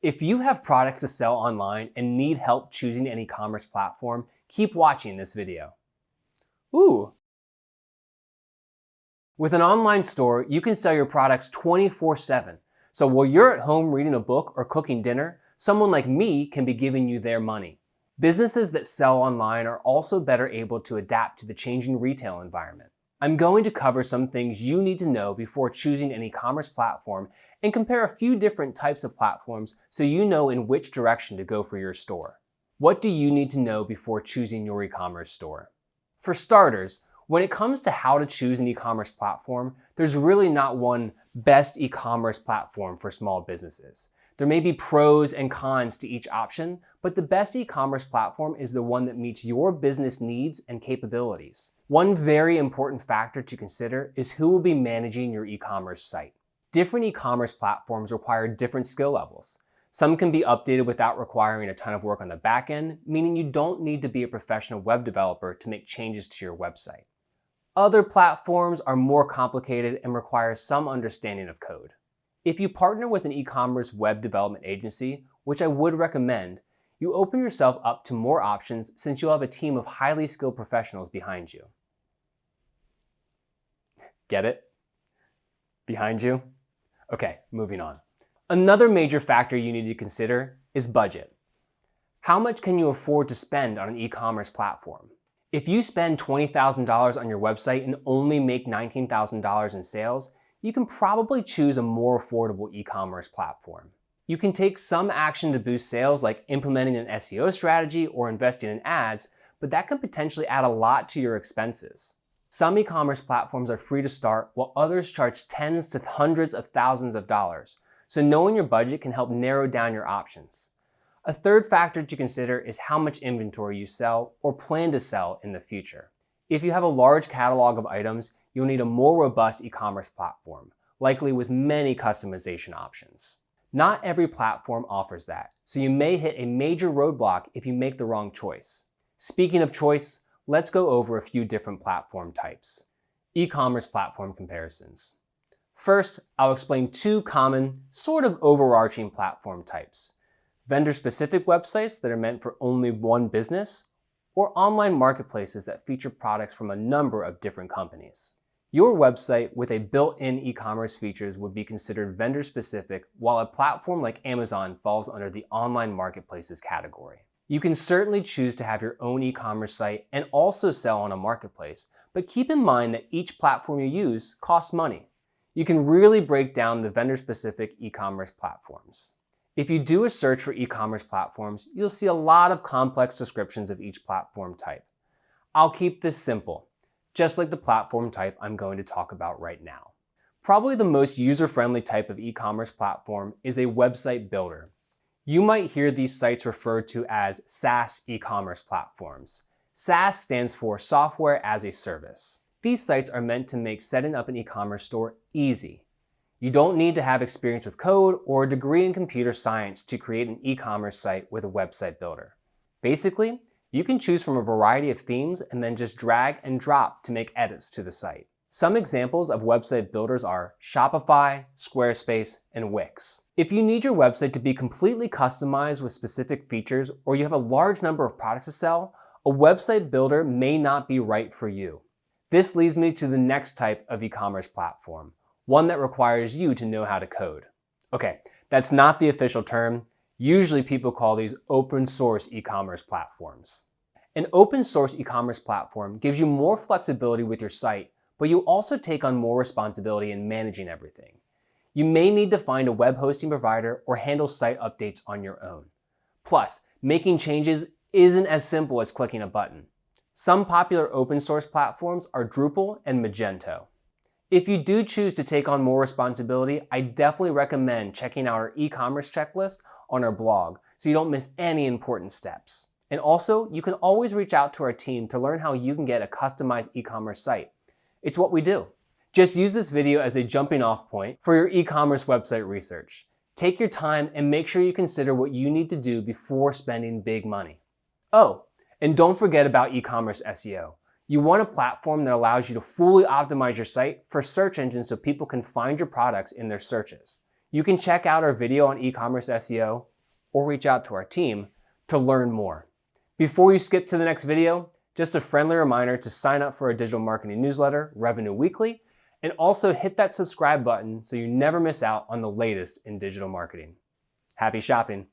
If you have products to sell online and need help choosing an e-commerce platform, keep watching this video. Ooh. With an online store, you can sell your products 24/7. So while you're at home reading a book or cooking dinner, someone like me can be giving you their money. Businesses that sell online are also better able to adapt to the changing retail environment. I'm going to cover some things you need to know before choosing an e-commerce platform and compare a few different types of platforms so you know in which direction to go for your store. What do you need to know before choosing your e-commerce store? For starters, when it comes to how to choose an e-commerce platform, there's really not one best e-commerce platform for small businesses. There may be pros and cons to each option, but the best e-commerce platform is the one that meets your business needs and capabilities. One very important factor to consider is who will be managing your e-commerce site. Different e-commerce platforms require different skill levels. Some can be updated without requiring a ton of work on the back end, meaning you don't need to be a professional web developer to make changes to your website. Other platforms are more complicated and require some understanding of code. If you partner with an e-commerce web development agency, which I would recommend, you open yourself up to more options since you'll have a team of highly skilled professionals behind you. Get it? Behind you? Okay, moving on. Another major factor you need to consider is budget. How much can you afford to spend on an e-commerce platform? If you spend $20,000 on your website and only make $19,000 in sales, you can probably choose a more affordable e-commerce platform. You can take some action to boost sales like implementing an SEO strategy or investing in ads, but that can potentially add a lot to your expenses. Some e-commerce platforms are free to start, while others charge tens to hundreds of thousands of dollars. So knowing your budget can help narrow down your options. A third factor to consider is how much inventory you sell or plan to sell in the future. If you have a large catalog of items, you'll need a more robust e-commerce platform, likely with many customization options. Not every platform offers that, so you may hit a major roadblock if you make the wrong choice. Speaking of choice, let's go over a few different platform types. E-commerce platform comparisons. First, I'll explain two common, sort of overarching platform types. Vendor-specific websites that are meant for only one business, or online marketplaces that feature products from a number of different companies. Your website with a built-in e-commerce features would be considered vendor-specific, while a platform like Amazon falls under the online marketplaces category. You can certainly choose to have your own e-commerce site and also sell on a marketplace, but keep in mind that each platform you use costs money. You can really break down the vendor-specific e-commerce platforms. If you do a search for e-commerce platforms, you'll see a lot of complex descriptions of each platform type. I'll keep this simple, just like the platform type I'm going to talk about right now. Probably the most user-friendly type of e-commerce platform is a website builder. You might hear these sites referred to as SaaS e-commerce platforms. SaaS stands for Software as a Service. These sites are meant to make setting up an e-commerce store easy. You don't need to have experience with code or a degree in computer science to create an e-commerce site with a website builder. Basically, you can choose from a variety of themes and then just drag and drop to make edits to the site. Some examples of website builders are Shopify, Squarespace, and Wix. If you need your website to be completely customized with specific features or you have a large number of products to sell, a website builder may not be right for you. This leads me to the next type of e-commerce platform, one that requires you to know how to code. Okay, that's not the official term. Usually people call these open source e-commerce platforms. An open source e-commerce platform gives you more flexibility with your site, but you also take on more responsibility in managing everything. You may need to find a web hosting provider or handle site updates on your own. Plus, making changes isn't as simple as clicking a button. Some popular open source platforms are Drupal and Magento. If you do choose to take on more responsibility, I definitely recommend checking out our e-commerce checklist on our blog so you don't miss any important steps. And also, you can always reach out to our team to learn how you can get a customized e-commerce site. It's what we do. Just use this video as a jumping off point for your e-commerce website research. Take your time and make sure you consider what you need to do before spending big money. Oh, and don't forget about e-commerce SEO. You want a platform that allows you to fully optimize your site for search engines so people can find your products in their searches. You can check out our video on e-commerce SEO or reach out to our team to learn more. Before you skip to the next video, just a friendly reminder to sign up for our digital marketing newsletter, Revenue Weekly, and also hit that subscribe button so you never miss out on the latest in digital marketing. Happy shopping!